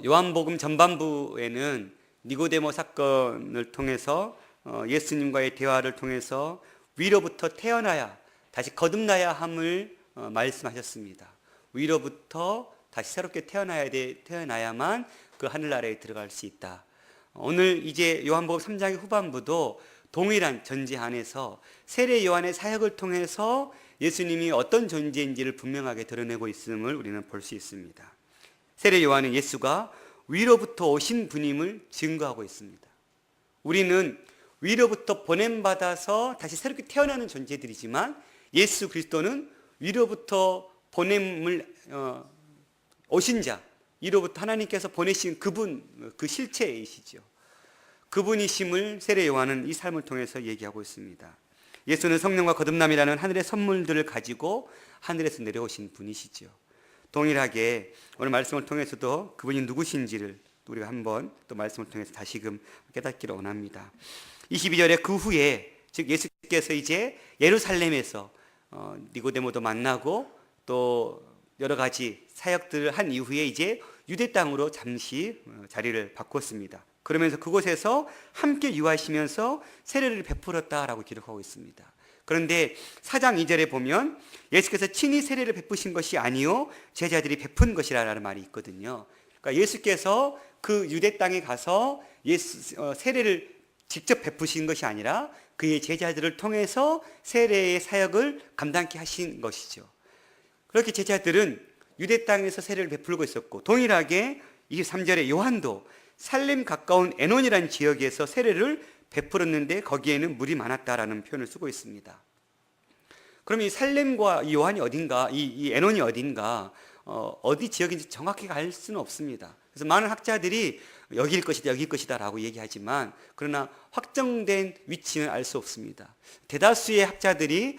요한복음 전반부에는 니고데모 사건을 통해서 예수님과의 대화를 통해서 위로부터 태어나야 다시 거듭나야 함을 말씀하셨습니다. 위로부터 다시 새롭게 태어나야만 그 하늘나라에 들어갈 수 있다. 오늘 이제 요한복음 3장의 후반부도 동일한 전제 안에서 세례 요한의 사역을 통해서 예수님이 어떤 존재인지를 분명하게 드러내고 있음을 우리는 볼 수 있습니다. 세례 요한은 예수가 위로부터 오신 분임을 증거하고 있습니다. 우리는 위로부터 보냄받아서 다시 새롭게 태어나는 존재들이지만 예수 그리스도는 위로부터 보냄을 오신 자, 위로부터 하나님께서 보내신 그분, 그 실체이시죠. 그분이심을 세례 요한은 이 삶을 통해서 얘기하고 있습니다. 예수는 성령과 거듭남이라는 하늘의 선물들을 가지고 하늘에서 내려오신 분이시죠. 동일하게 오늘 말씀을 통해서도 그분이 누구신지를 우리가 한번 또 말씀을 통해서 다시금 깨닫기를 원합니다. 22절에 그 후에 즉 예수께서 이제 예루살렘에서 니고데모도 만나고 또 여러 가지 사역들을 한 이후에 이제 유대 땅으로 잠시 자리를 바꿨습니다. 그러면서 그곳에서 함께 유하시면서 세례를 베풀었다라고 기록하고 있습니다. 그런데 4장 2절에 보면 예수께서 친히 세례를 베푸신 것이 아니요 제자들이 베푼 것이라는 말이 있거든요. 그러니까 예수께서 그 유대 땅에 가서 세례를 직접 베푸신 것이 아니라 그의 제자들을 통해서 세례의 사역을 감당케 하신 것이죠. 그렇게 제자들은 유대 땅에서 세례를 베풀고 있었고, 동일하게 23절에 요한도 살렘 가까운 에논이라는 지역에서 세례를 베풀었는데 거기에는 물이 많았다라는 표현을 쓰고 있습니다. 그럼 이 살렘과 이 요한이 어딘가, 이 에논이 어딘가, 어디 지역인지 정확히 알 수는 없습니다. 그래서 많은 학자들이 여기일 것이다 라고 얘기하지만, 그러나 확정된 위치는 알 수 없습니다. 대다수의 학자들이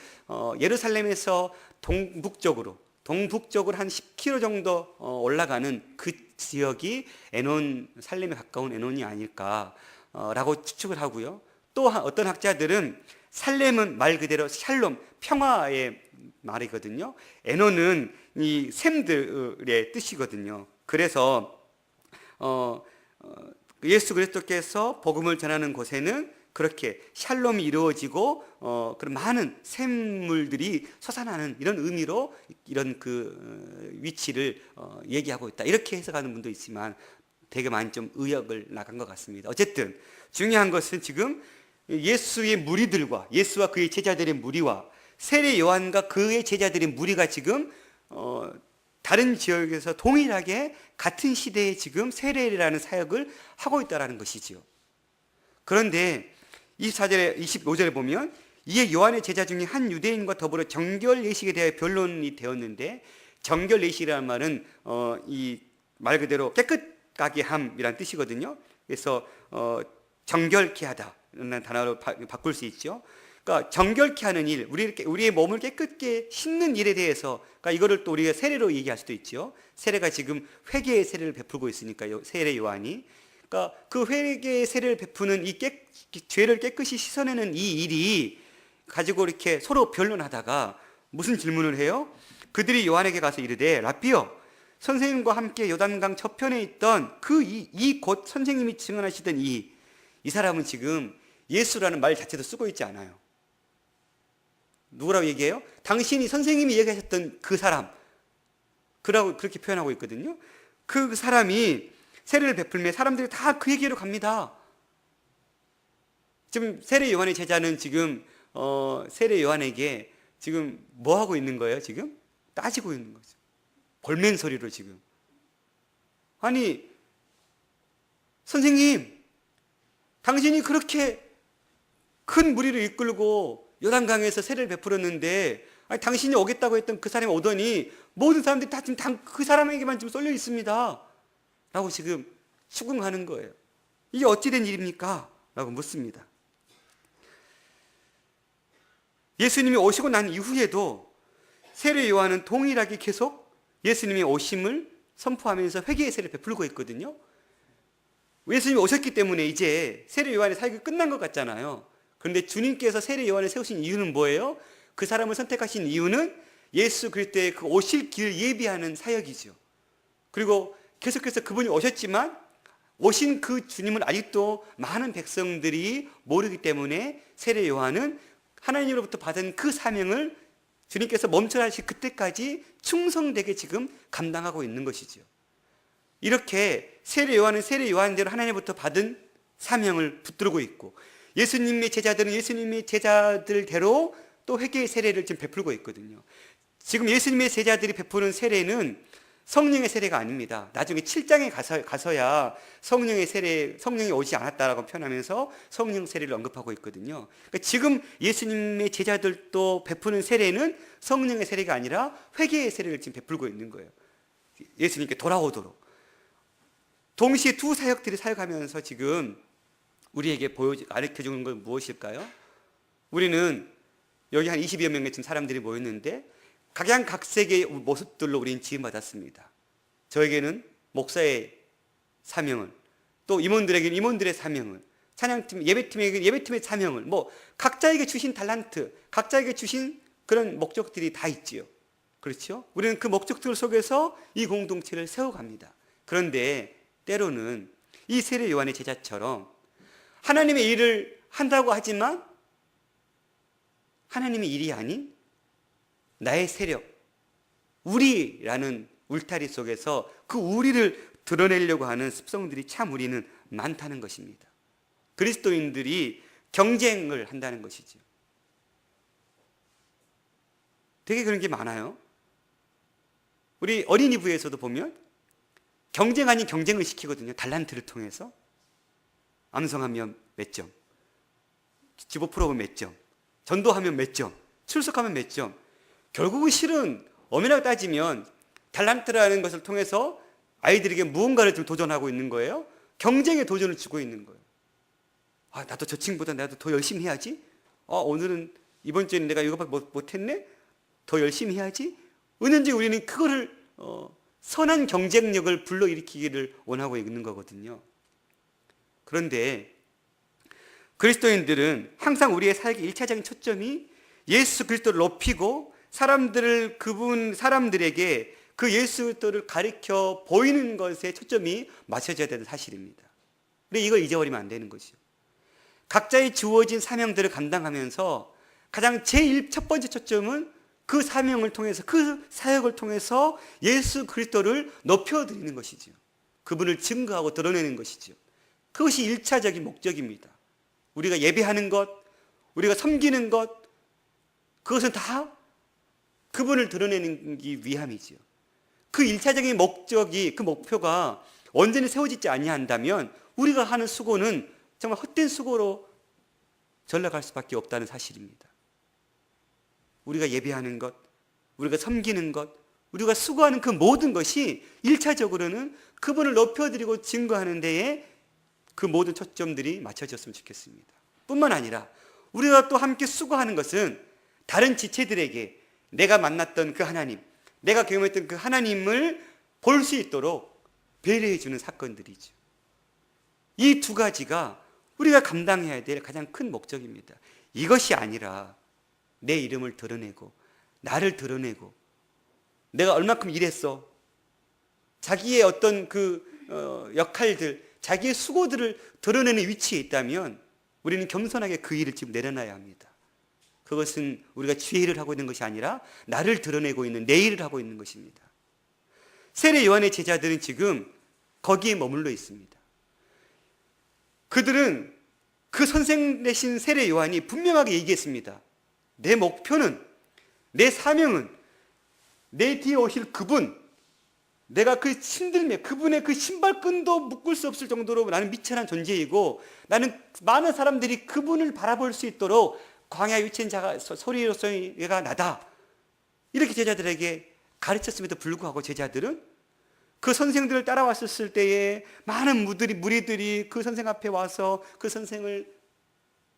예루살렘에서 동북쪽으로 한 10km 정도 올라가는 그 지역이 에논, 살렘에 가까운 에논이 아닐까라고 추측을 하고요. 또 어떤 학자들은 살렘은 말 그대로 샬롬, 평화의 말이거든요. 에논은 이 샘들의 뜻이거든요. 그래서 예수 그리스도께서 복음을 전하는 곳에는 그렇게 샬롬이 이루어지고 그런 많은 샘물들이 솟아나는 이런 의미로 이런 그 위치를 얘기하고 있다, 이렇게 해석하는 분도 있지만 되게 많이 좀 의역을 나간 것 같습니다. 어쨌든 중요한 것은 지금 예수의 무리들과 예수와 그의 제자들의 무리와 세례 요한과 그의 제자들의 무리가 지금 다른 지역에서 동일하게 같은 시대에 지금 세례라는 사역을 하고 있다는 것이지요. 그런데 24절에 25절에 보면 이에 요한의 제자 중에 한 유대인과 더불어 정결 예식에 대해 변론이 되었는데, 정결 예식이라는 말은 이 말 그대로 깨끗하게 함이라는 뜻이거든요. 그래서 정결케 하다라는 단어로 바꿀 수 있죠. 그러니까 정결케 하는 일, 우리의 몸을 깨끗게 씻는 일에 대해서, 그러니까 이거를 또 우리가 세례로 얘기할 수도 있죠. 세례가 지금 회개의 세례를 베풀고 있으니까요, 세례 요한이. 그러니까 그 회개의 세례를 베푸는 이 죄를 깨끗이 씻어내는 이 일이 가지고 이렇게 서로 변론하다가 무슨 질문을 해요? 그들이 요한에게 가서 이르되 라삐여, 선생님과 함께 요단강 저편에 있던 이 곧 선생님이 증언하시던 이 사람은 지금 예수라는 말 자체도 쓰고 있지 않아요. 누구라고 얘기해요? 당신이 선생님이 얘기하셨던 그 사람, 그렇게 표현하고 있거든요. 그 사람이 세례를 베풀며 사람들이 다 그에게로 갑니다. 지금 세례 요한의 제자는 지금 세례 요한에게 지금 뭐 하고 있는 거예요? 지금 따지고 있는 거죠. 볼멘 소리로 지금. 아니, 선생님, 당신이 그렇게 큰 무리를 이끌고 요단강에서 세례를 베풀었는데, 아니, 당신이 오겠다고 했던 그 사람이 오더니 모든 사람들이 다 지금 그 사람에게만 지금 쏠려 있습니다 라고 지금 추궁하는 거예요. 이게 어찌 된 일입니까? 라고 묻습니다. 예수님이 오시고 난 이후에도 세례 요한은 동일하게 계속 예수님의 오심을 선포하면서 회개의 세례를 베풀고 있거든요. 예수님이 오셨기 때문에 이제 세례 요한의 사역이 끝난 것 같잖아요. 그런데 주님께서 세례 요한을 세우신 이유는 뭐예요? 그 사람을 선택하신 이유는 예수 그리스도의 그 오실 길을 예비하는 사역이죠. 그리고 계속해서 그분이 오셨지만 오신 그 주님을 아직도 많은 백성들이 모르기 때문에 세례 요한은 하나님으로부터 받은 그 사명을 주님께서 멈춰라 하실 그때까지 충성되게 지금 감당하고 있는 것이죠. 이렇게 세례 요한은 세례 요한대로 하나님부터 받은 사명을 붙들고 있고, 예수님의 제자들은 예수님의 제자들대로 또 회개의 세례를 지금 베풀고 있거든요. 지금 예수님의 제자들이 베푸는 세례는 성령의 세례가 아닙니다. 나중에 7장에 가서야 성령이 오지 않았다라고 표현하면서 성령 세례를 언급하고 있거든요. 그러니까 지금 예수님의 제자들도 베푸는 세례는 성령의 세례가 아니라 회개의 세례를 지금 베풀고 있는 거예요. 예수님께 돌아오도록. 동시에 두 사역들이 사역하면서 지금 우리에게 가르쳐 주는 건 무엇일까요? 우리는 여기 한 20여 명의 지금 사람들이 모였는데 각양각색의 모습들로 우리는 지음받았습니다. 저에게는 목사의 사명을, 또 임원들에게는 임원들의 사명을, 찬양팀, 예배팀에게는 예배팀의 사명을, 뭐 각자에게 주신 달란트, 각자에게 주신 그런 목적들이 다 있지요. 그렇죠? 우리는 그 목적들 속에서 이 공동체를 세워갑니다. 그런데 때로는 이 세례 요한의 제자처럼 하나님의 일을 한다고 하지만 하나님의 일이 아닌 나의 세력, 우리라는 울타리 속에서 그 우리를 드러내려고 하는 습성들이 참 우리는 많다는 것입니다. 그리스도인들이 경쟁을 한다는 것이죠. 되게 그런 게 많아요. 우리 어린이부에서도 보면 경쟁 아닌 경쟁을 시키거든요. 달란트를 통해서. 암송하면 몇 점, 지보 프로그램 몇 점, 전도하면 몇 점, 출석하면 몇 점. 결국은 실은 엄연하게 따지면 달란트라는 것을 통해서 아이들에게 무언가를 좀 도전하고 있는 거예요. 경쟁에 도전을 주고 있는 거예요. 아, 나도 저 친구보다 나도 더 열심히 해야지. 오늘은 이번 주에는 내가 이거밖에 못했네. 더 열심히 해야지. 은연중에 우리는 그거를 선한 경쟁력을 불러일으키기를 원하고 있는 거거든요. 그런데 그리스도인들은 항상 우리의 사역의 1차적인 초점이 예수 그리스도를 높이고 사람들에게 그 예수 그리스도를 가르쳐 보이는 것에 초점이 맞춰져야 되는 사실입니다. 그런데 이걸 잊어버리면 안 되는 거죠. 각자의 주어진 사명들을 감당하면서 가장 첫 번째 초점은 그 사명을 통해서, 그 사역을 통해서 예수 그리스도를 높여드리는 것이죠. 그분을 증거하고 드러내는 것이죠. 그것이 1차적인 목적입니다. 우리가 예배하는 것, 우리가 섬기는 것, 그것은 다 그분을 드러내는 위함이죠. 그 1차적인 목적이, 그 목표가 온전히 세워지지 아니한다면 우리가 하는 수고는 정말 헛된 수고로 전락할 수밖에 없다는 사실입니다. 우리가 예배하는 것, 우리가 섬기는 것, 우리가 수고하는 그 모든 것이 1차적으로는 그분을 높여드리고 증거하는 데에 그 모든 초점들이 맞춰졌으면 좋겠습니다. 뿐만 아니라 우리가 또 함께 수고하는 것은 다른 지체들에게 내가 만났던 그 하나님, 내가 경험했던 그 하나님을 볼 수 있도록 배려해 주는 사건들이죠. 이 두 가지가 우리가 감당해야 될 가장 큰 목적입니다. 이것이 아니라 내 이름을 드러내고 나를 드러내고 내가 얼마큼 일했어, 자기의 어떤 역할들, 자기의 수고들을 드러내는 위치에 있다면 우리는 겸손하게 그 일을 지금 내려놔야 합니다. 그것은 우리가 죄를 하고 있는 것이 아니라 나를 드러내고 있는, 내 일을 하고 있는 것입니다. 세례 요한의 제자들은 지금 거기에 머물러 있습니다. 그들은 그 선생 되신 세례 요한이 분명하게 얘기했습니다. 내 목표는, 내 사명은 내 뒤에 오실 그분, 내가 그 힘들매, 그분의 그 신발끈도 묶을 수 없을 정도로 나는 미천한 존재이고, 나는 많은 사람들이 그분을 바라볼 수 있도록 광야 유치한 자가 소리로서가 나다, 이렇게 제자들에게 가르쳤음에도 불구하고 제자들은 그 선생들을 따라왔었을 때에 많은 무리들이 그 선생 앞에 와서 그 선생을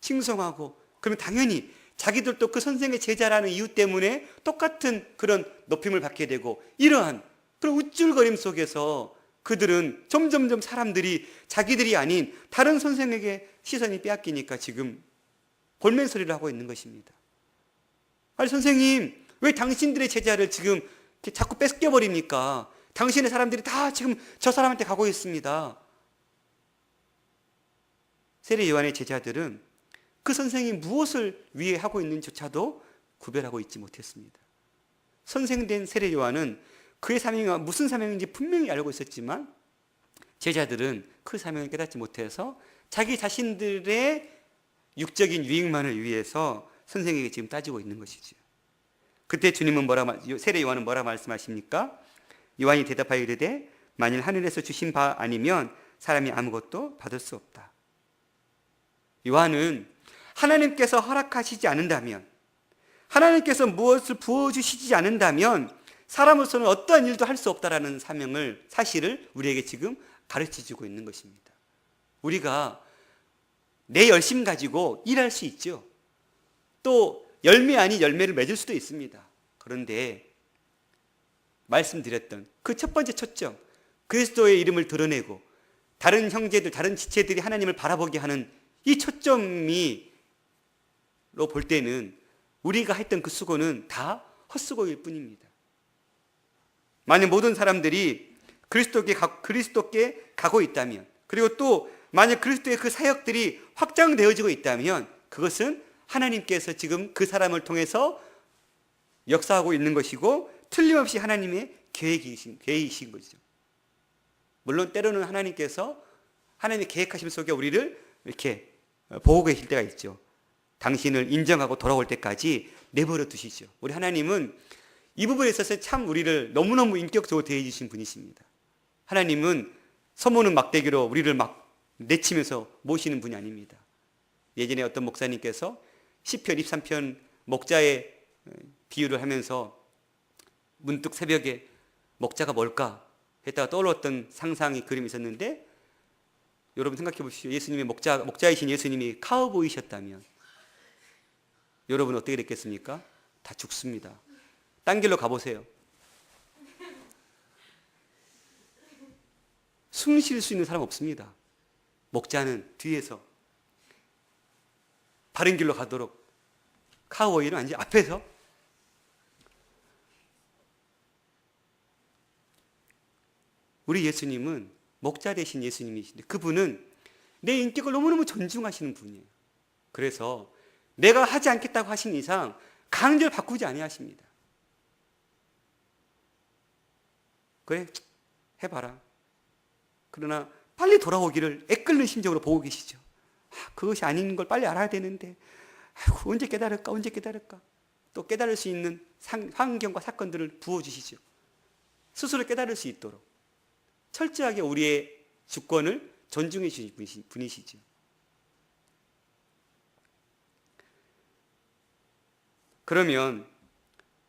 칭송하고, 그러면 당연히 자기들도 그 선생의 제자라는 이유 때문에 똑같은 그런 높임을 받게 되고, 이러한 그런 우쭐거림 속에서 그들은 점점점 사람들이 자기들이 아닌 다른 선생에게 시선이 빼앗기니까 지금 볼멘 소리를 하고 있는 것입니다. 아니 선생님, 왜 당신들의 제자를 지금 자꾸 뺏겨버립니까? 당신의 사람들이 다 지금 저 사람한테 가고 있습니다. 세례 요한의 제자들은 그 선생이 무엇을 위해 하고 있는지조차도 구별하고 있지 못했습니다. 선생된 세례 요한은 그의 사명이 무슨 사명인지 분명히 알고 있었지만 제자들은 그 사명을 깨닫지 못해서 자기 자신들의 육적인 유익만을 위해서 선생에게 지금 따지고 있는 것이죠. 그때 주님은 세례 요한은 뭐라 말씀하십니까? 요한이 대답하여 이르되 만일 하늘에서 주신 바 아니면 사람이 아무것도 받을 수 없다. 요한은 하나님께서 허락하시지 않는다면, 하나님께서 무엇을 부어주시지 않는다면 사람으로서는 어떠한 일도 할 수 없다라는 사실을 우리에게 지금 가르쳐주고 있는 것입니다. 우리가 내 열심 가지고 일할 수 있죠. 또 열매 아닌 열매를 맺을 수도 있습니다. 그런데 말씀드렸던 그 첫 번째 초점, 그리스도의 이름을 드러내고 다른 형제들, 다른 지체들이 하나님을 바라보게 하는 이 초점이 볼 때는 우리가 했던 그 수고는 다 헛수고일 뿐입니다. 만약 모든 사람들이 그리스도께 가고 있다면, 그리고 또 만약 그리스도의 그 사역들이 확장되어지고 있다면 그것은 하나님께서 지금 그 사람을 통해서 역사하고 있는 것이고 틀림없이 하나님의 계획이신 거죠. 물론 때로는 하나님께서 하나님의 계획하심 속에 우리를 이렇게 보고 계실 때가 있죠. 당신을 인정하고 돌아올 때까지 내버려 두시죠. 우리 하나님은 이 부분에 있어서 참 우리를 너무너무 인격적으로 대해 주신 분이십니다. 하나님은 서무는 막대기로 우리를 막 내치면서 모시는 분이 아닙니다. 예전에 어떤 목사님께서 시편 23편 목자의 비유를 하면서 문득 새벽에 목자가 뭘까 했다가 떠올랐던 상상의 그림이 있었는데, 여러분 생각해 보십시오. 예수님의 목자이신 예수님이 카우보이셨다면 여러분 어떻게 됐겠습니까? 다 죽습니다. 딴 길로 가보세요. 숨 쉴 수 있는 사람 없습니다. 목자는 뒤에서 바른 길로 가도록, 카우보이는 아니지 앞에서. 우리 예수님은 목자 되신 예수님이신데 그분은 내 인격을 너무너무 존중하시는 분이에요. 그래서 내가 하지 않겠다고 하신 이상 강제로 바꾸지 아니하십니다. 그래, 해봐라. 그러나 빨리 돌아오기를 애끓는 심정으로 보고 계시죠. 그것이 아닌 걸 빨리 알아야 되는데 언제 깨달을까? 또 깨달을 수 있는 환경과 사건들을 부어주시죠. 스스로 깨달을 수 있도록 철저하게 우리의 주권을 존중해 주신 분이시죠. 그러면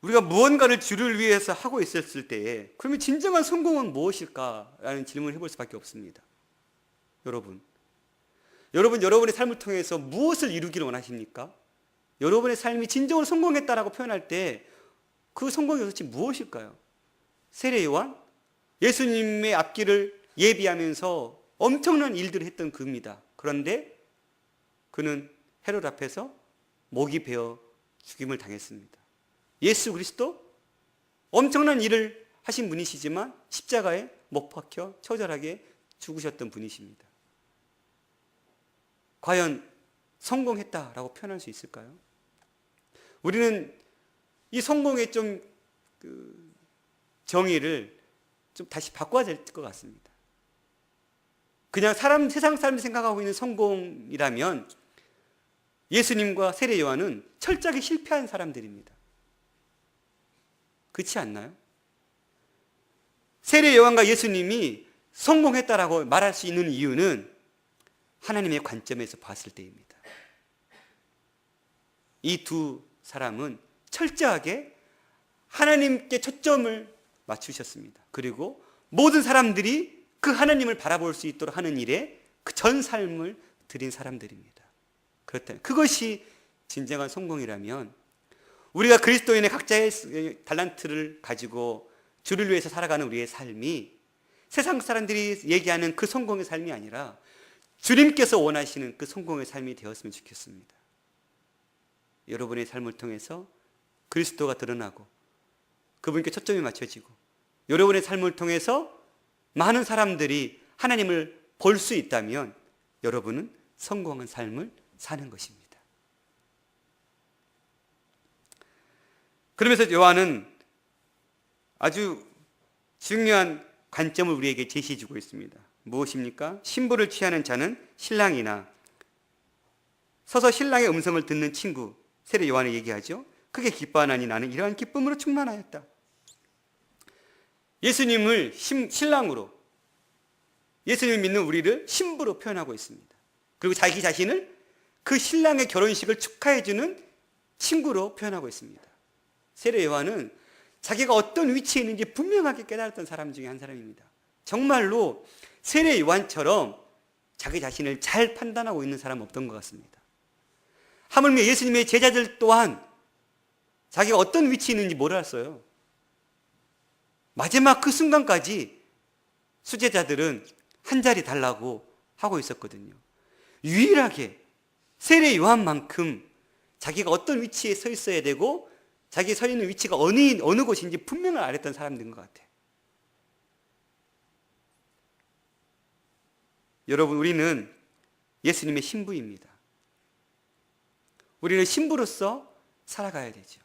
우리가 무언가를 주를 위해서 하고 있었을 때에 그러면 진정한 성공은 무엇일까라는 질문을 해볼 수밖에 없습니다. 여러분의 삶을 통해서 무엇을 이루기를 원하십니까? 여러분의 삶이 진정으로 성공했다라고 표현할 때 그 성공이 도대체 무엇일까요? 세례 요한? 예수님의 앞길을 예비하면서 엄청난 일들을 했던 그입니다. 그런데 그는 헤롯 앞에서 목이 베어 죽임을 당했습니다. 예수 그리스도? 엄청난 일을 하신 분이시지만 십자가에 못 박혀 처절하게 죽으셨던 분이십니다. 과연 성공했다라고 표현할 수 있을까요? 우리는 이 성공의 정의를 좀 다시 바꿔야 될 것 같습니다. 그냥 세상 사람들이 생각하고 있는 성공이라면 예수님과 세례 요한은 철저하게 실패한 사람들입니다. 그렇지 않나요? 세례 요한과 예수님이 성공했다라고 말할 수 있는 이유는 하나님의 관점에서 봤을 때입니다. 이 두 사람은 철저하게 하나님께 초점을 맞추셨습니다. 그리고 모든 사람들이 그 하나님을 바라볼 수 있도록 하는 일에 그 전 삶을 드린 사람들입니다. 그렇다면 그것이 진정한 성공이라면 우리가 그리스도인의 각자의 달란트를 가지고 주를 위해서 살아가는 우리의 삶이 세상 사람들이 얘기하는 그 성공의 삶이 아니라 주님께서 원하시는 그 성공의 삶이 되었으면 좋겠습니다. 여러분의 삶을 통해서 그리스도가 드러나고 그분께 초점이 맞춰지고 여러분의 삶을 통해서 많은 사람들이 하나님을 볼 수 있다면 여러분은 성공한 삶을 사는 것입니다. 그러면서 요한은 아주 중요한 관점을 우리에게 제시해 주고 있습니다. 무엇입니까? 신부를 취하는 자는 신랑이나 서서 신랑의 음성을 듣는 친구, 세례 요한이 얘기하죠. 크게 기뻐하나니 나는 이러한 기쁨으로 충만하였다. 예수님을 신랑으로, 예수님을 믿는 우리를 신부로 표현하고 있습니다. 그리고 자기 자신을 그 신랑의 결혼식을 축하해주는 친구로 표현하고 있습니다. 세례 요한은 자기가 어떤 위치에 있는지 분명하게 깨달았던 사람 중에 한 사람입니다. 정말로 세례 요한처럼 자기 자신을 잘 판단하고 있는 사람은 없던 것 같습니다. 하물며 예수님의 제자들 또한 자기가 어떤 위치에 있는지 몰랐어요. 마지막 그 순간까지 수제자들은 한 자리 달라고 하고 있었거든요. 유일하게 세례 요한만큼 자기가 어떤 위치에 서 있어야 되고 자기 서 있는 위치가 어느 곳인지 분명을 알았던 사람들인 것 같아요. 여러분, 우리는 예수님의 신부입니다. 우리는 신부로서 살아가야 되죠.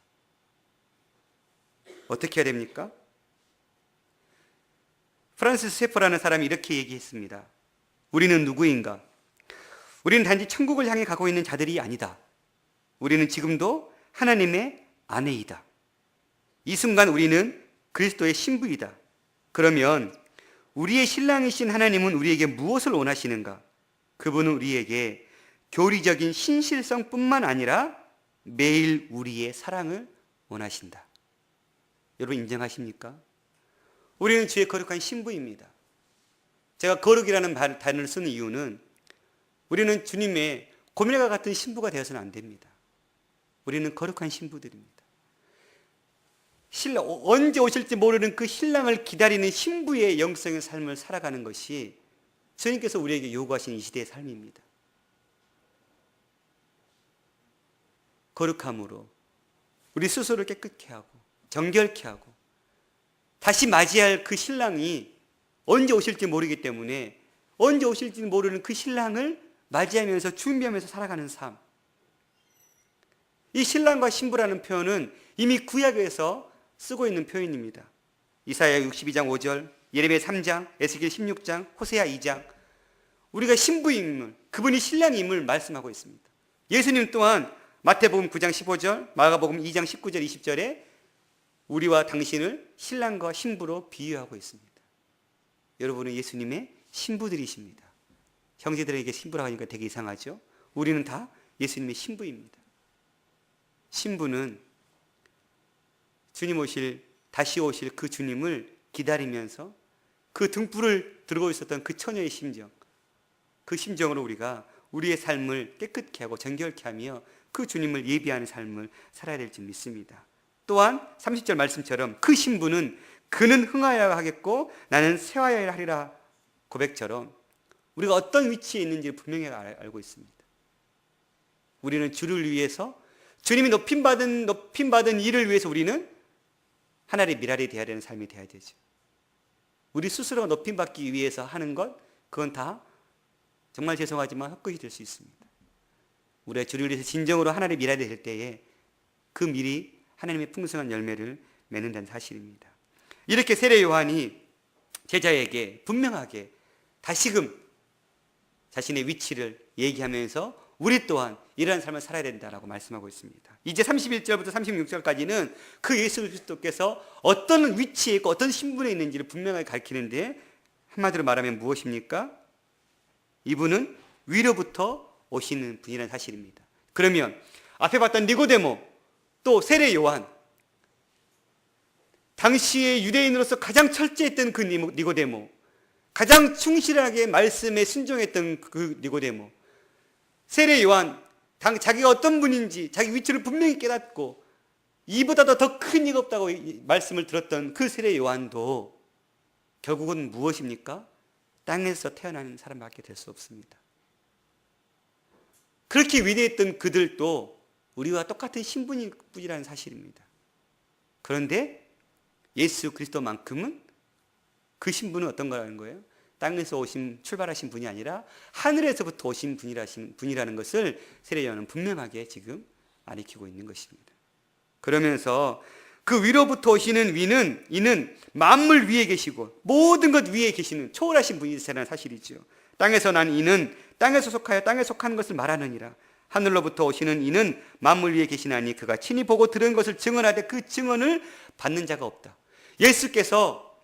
어떻게 해야 됩니까? 프란시스 세퍼라는 사람이 이렇게 얘기했습니다. 우리는 누구인가? 우리는 단지 천국을 향해 가고 있는 자들이 아니다. 우리는 지금도 하나님의 아내이다. 이 순간 우리는 그리스도의 신부이다. 그러면 우리의 신랑이신 하나님은 우리에게 무엇을 원하시는가? 그분은 우리에게 교리적인 신실성뿐만 아니라 매일 우리의 사랑을 원하신다. 여러분 인정하십니까? 우리는 주의 거룩한 신부입니다. 제가 거룩이라는 단어를 쓰는 이유는 우리는 주님의 고멜과 같은 신부가 되어서는 안 됩니다. 우리는 거룩한 신부들입니다. 언제 오실지 모르는 그 신랑을 기다리는 신부의 영성의 삶을 살아가는 것이 주님께서 우리에게 요구하신 이 시대의 삶입니다. 거룩함으로 우리 스스로를 깨끗게 하고 정결케 하고 다시 맞이할 그 신랑이 언제 오실지 모르기 때문에 언제 오실지 모르는 그 신랑을 맞이하면서 준비하면서 살아가는 삶. 이 신랑과 신부라는 표현은 이미 구약에서 쓰고 있는 표현입니다. 이사야 62장 5절, 예레미야 3장, 에스겔 16장, 호세아 2장. 우리가 신부임을, 그분이 신랑임을 말씀하고 있습니다. 예수님 또한 마태복음 9장 15절, 마가복음 2장 19절 20절에 우리와 당신을 신랑과 신부로 비유하고 있습니다. 여러분은 예수님의 신부들이십니다. 형제들에게 신부라고 하니까 되게 이상하죠? 우리는 다 예수님의 신부입니다. 신부는 주님 다시 오실 그 주님을 기다리면서 그 등불을 들고 있었던 그 처녀의 심정, 그 심정으로 우리가 우리의 삶을 깨끗게 하고 정결케 하며 그 주님을 예비하는 삶을 살아야 될지 믿습니다. 또한 30절 말씀처럼 그 신부는 그는 흥하여야 하겠고 나는 쇠하여야 하리라 고백처럼 우리가 어떤 위치에 있는지를 분명히 알고 있습니다. 우리는 주를 위해서 주님이 높임받은 일을 위해서 우리는 하나님의 미랄이 되어야 되는 삶이 되어야 되죠. 우리 스스로가 높임받기 위해서 하는 것, 그건 다 정말 죄송하지만 헛것이 될 수 있습니다. 우리가 주를 위해서 진정으로 하나님의 미랄이 될 때에 그 밀이 하나님의 풍성한 열매를 맺는다는 사실입니다. 이렇게 세례 요한이 제자에게 분명하게 다시금 자신의 위치를 얘기하면서 우리 또한 이러한 삶을 살아야 된다라고 말씀하고 있습니다. 이제 31절부터 36절까지는 그 예수 그리스도께서 어떤 위치에 있고 어떤 신분에 있는지를 분명하게 가르치는데 한마디로 말하면 무엇입니까? 이분은 위로부터 오시는 분이라는 사실입니다. 그러면 앞에 봤던 니고데모 또 세례 요한, 당시의 유대인으로서 가장 철저했던 그 니고데모, 가장 충실하게 말씀에 순종했던 그 니고데모, 세례 요한, 자기가 어떤 분인지 자기 위치를 분명히 깨닫고 이보다도 더 큰 이가 없다고 말씀을 들었던 그 세례 요한도 결국은 무엇입니까? 땅에서 태어나는 사람밖에 될 수 없습니다. 그렇게 위대했던 그들도 우리와 똑같은 신분일 뿐이라는 사실입니다. 그런데 예수 그리스도만큼은 그 신분은 어떤 거라는 거예요? 땅에서 출발하신 분이 아니라 하늘에서부터 오신 분이라는 것을 세례 요한은 분명하게 지금 가리키고 있는 것입니다. 그러면서 그 위로부터 오시는 이는 만물 위에 계시고 모든 것 위에 계시는 초월하신 분이시라는 사실이죠. 땅에서 난 이는 땅에 속하여 땅에 속한 것을 말하느니라. 하늘로부터 오시는 이는 만물 위에 계시나니 그가 친히 보고 들은 것을 증언하되 그 증언을 받는 자가 없다. 예수께서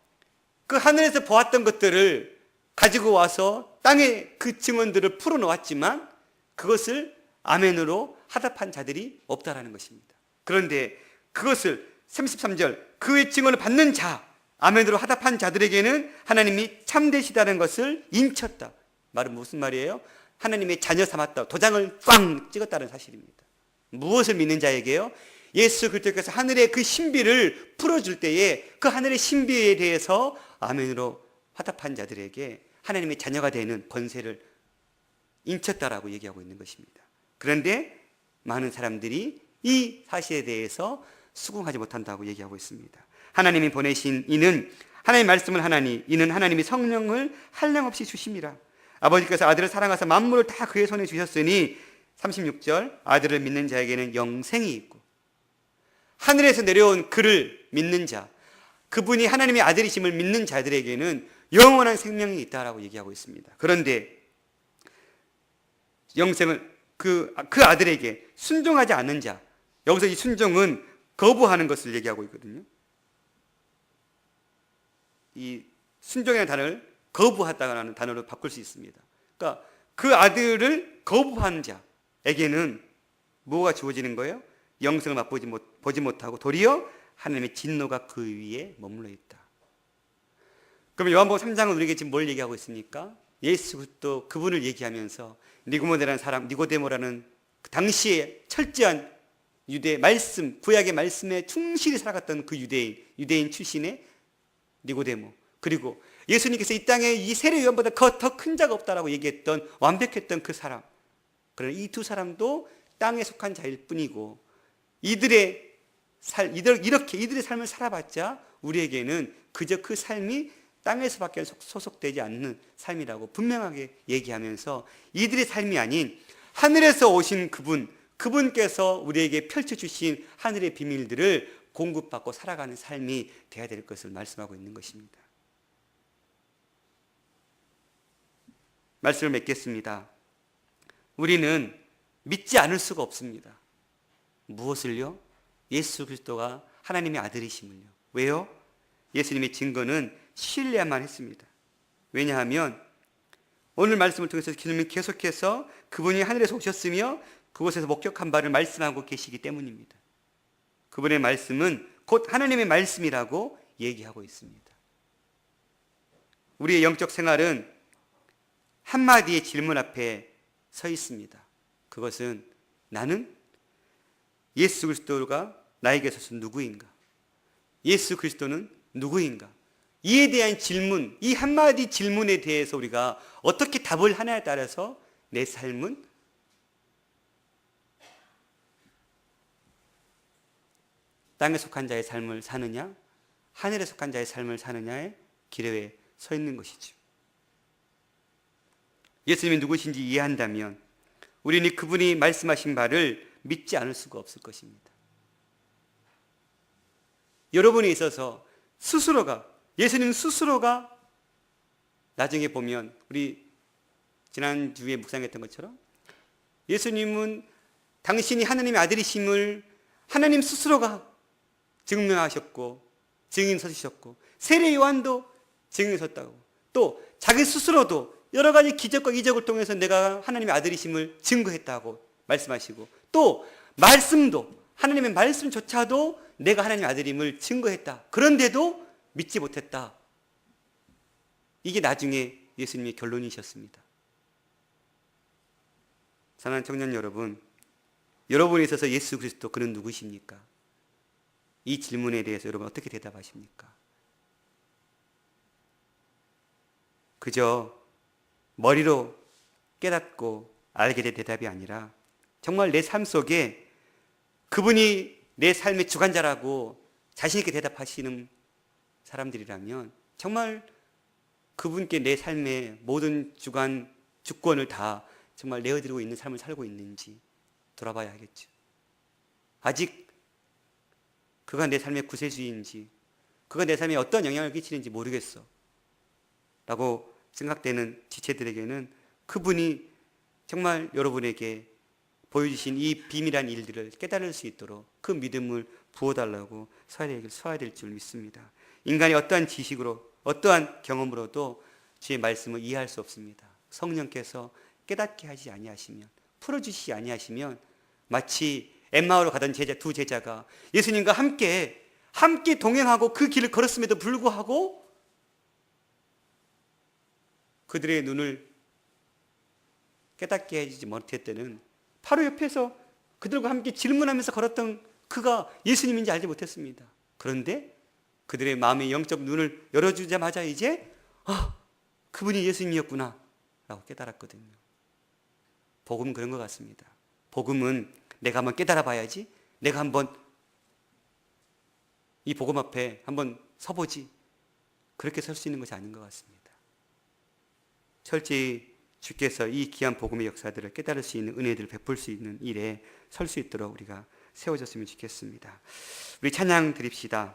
그 하늘에서 보았던 것들을 가지고 와서 땅에 그 증언들을 풀어놓았지만 그것을 아멘으로 화답한 자들이 없다라는 것입니다. 그런데 그것을 33절 그의 증언을 받는 자, 아멘으로 화답한 자들에게는 하나님이 참되시다는 것을 인쳤다. 말은 무슨 말이에요? 하나님의 자녀 삼았다. 도장을 꽝 찍었다는 사실입니다. 무엇을 믿는 자에게요? 예수 그리스도께서 하늘의 그 신비를 풀어줄 때에 그 하늘의 신비에 대해서 아멘으로 화답한 자들에게 하나님의 자녀가 되는 권세를 인쳤다라고 얘기하고 있는 것입니다. 그런데 많은 사람들이 이 사실에 대해서 수긍하지 못한다고 얘기하고 있습니다. 하나님이 보내신 이는 하나님의 말씀을 하나니 이는 하나님이 성령을 한량없이 주심이라. 아버지께서 아들을 사랑하사 만물을 다 그의 손에 주셨으니 36절 아들을 믿는 자에게는 영생이 있고 하늘에서 내려온 그를 믿는 자, 그분이 하나님의 아들이심을 믿는 자들에게는 영원한 생명이 있다라고 얘기하고 있습니다. 그런데 영생을 그 아들에게 순종하지 않는 자, 여기서 이 순종은 거부하는 것을 얘기하고 있거든요. 이 순종이라는 단어를 거부하다라는 단어로 바꿀 수 있습니다. 그러니까 그 아들을 거부한 자에게는 뭐가 주어지는 거예요? 영생을 보지 못하고 도리어 하나님의 진노가 그 위에 머물러 있다. 그럼 요한복음 3장은 우리에게 지금 뭘 얘기하고 있습니까? 예수 그리스도 그분을 얘기하면서 니고데모라는 그 당시에 철저한 유대 말씀, 구약의 말씀에 충실히 살아갔던 그 유대인 출신의 니고데모, 그리고 예수님께서 이 땅에 이 세례 요한보다 더 큰 자가 없다라고 얘기했던 완벽했던 그 사람. 그러나 이 두 사람도 땅에 속한 자일 뿐이고 이들의 삶을 살아봤자 우리에게는 그저 그 삶이 땅에서밖에 소속되지 않는 삶이라고 분명하게 얘기하면서 이들의 삶이 아닌 하늘에서 오신 그분께서 우리에게 펼쳐주신 하늘의 비밀들을 공급받고 살아가는 삶이 되어야 될 것을 말씀하고 있는 것입니다. 말씀을 맺겠습니다. 우리는 믿지 않을 수가 없습니다. 무엇을요? 예수 그리스도가 하나님의 아들이심을요. 왜요? 예수님의 증거는 신뢰야만 했습니다. 왜냐하면 오늘 말씀을 통해서 주님이 계속해서 그분이 하늘에서 오셨으며 그곳에서 목격한 바를 말씀하고 계시기 때문입니다. 그분의 말씀은 곧 하나님의 말씀이라고 얘기하고 있습니다. 우리의 영적 생활은 한마디의 질문 앞에 서 있습니다. 그것은 나는 예수 그리스도가 나에게 있어서 누구인가? 예수 그리스도는 누구인가? 이에 대한 질문, 이 한마디 질문에 대해서 우리가 어떻게 답을 하냐에 따라서 내 삶은 땅에 속한 자의 삶을 사느냐, 하늘에 속한 자의 삶을 사느냐의 기로에 서 있는 것이죠. 예수님이 누구신지 이해한다면 우리는 그분이 말씀하신 바를 믿지 않을 수가 없을 것입니다. 여러분에 있어서 예수님 스스로가 나중에 보면 우리 지난주에 묵상했던 것처럼 예수님은 당신이 하나님의 아들이심을 하나님 스스로가 증명하셨고 증인 서주셨고 세례 요한도 증인 섰다고 또 자기 스스로도 여러 가지 기적과 이적을 통해서 내가 하나님의 아들이심을 증거했다고 말씀하시고 또 말씀도 하나님의 말씀조차도 내가 하나님의 아들임을 증거했다. 그런데도 믿지 못했다. 이게 나중에 예수님의 결론이셨습니다. 사랑하는 청년 여러분, 여러분에 있어서 예수 그리스도 그는 누구십니까? 이 질문에 대해서 여러분 어떻게 대답하십니까? 그저 머리로 깨닫고 알게 된 대답이 아니라 정말 내 삶 속에 그분이 내 삶의 주관자라고 자신 있게 대답하시는 사람들이라면 정말 그분께 내 삶의 모든 주권을 다 정말 내어드리고 있는 삶을 살고 있는지 돌아봐야 하겠죠. 아직 그가 내 삶의 구세주인지, 그가 내 삶에 어떤 영향을 끼치는지 모르겠어 라고 생각되는 지체들에게는 그분이 정말 여러분에게 보여주신 이 비밀한 일들을 깨달을 수 있도록 그 믿음을 부어달라고 서야 될 줄 믿습니다. 인간이 어떠한 지식으로, 어떠한 경험으로도 주의 말씀을 이해할 수 없습니다. 성령께서 깨닫게 하지 아니하시면, 풀어주시지 아니하시면 마치 엠마오로 가던 두 제자가 예수님과 함께 동행하고 그 길을 걸었음에도 불구하고 그들의 눈을 깨닫게 해주지 못했다는, 바로 옆에서 그들과 함께 질문하면서 걸었던 그가 예수님인지 알지 못했습니다. 그런데 그들의 마음의 영적 눈을 열어주자마자 이제 그분이 예수님이었구나 라고 깨달았거든요. 복음은 그런 것 같습니다. 복음은 내가 한번 깨달아 봐야지, 내가 한번 이 복음 앞에 한번 서보지, 그렇게 설 수 있는 것이 아닌 것 같습니다. 철저히 주께서 이 귀한 복음의 역사들을 깨달을 수 있는 은혜들을 베풀 수 있는 일에 설 수 있도록 우리가 세워졌으면 좋겠습니다. 우리 찬양 드립시다.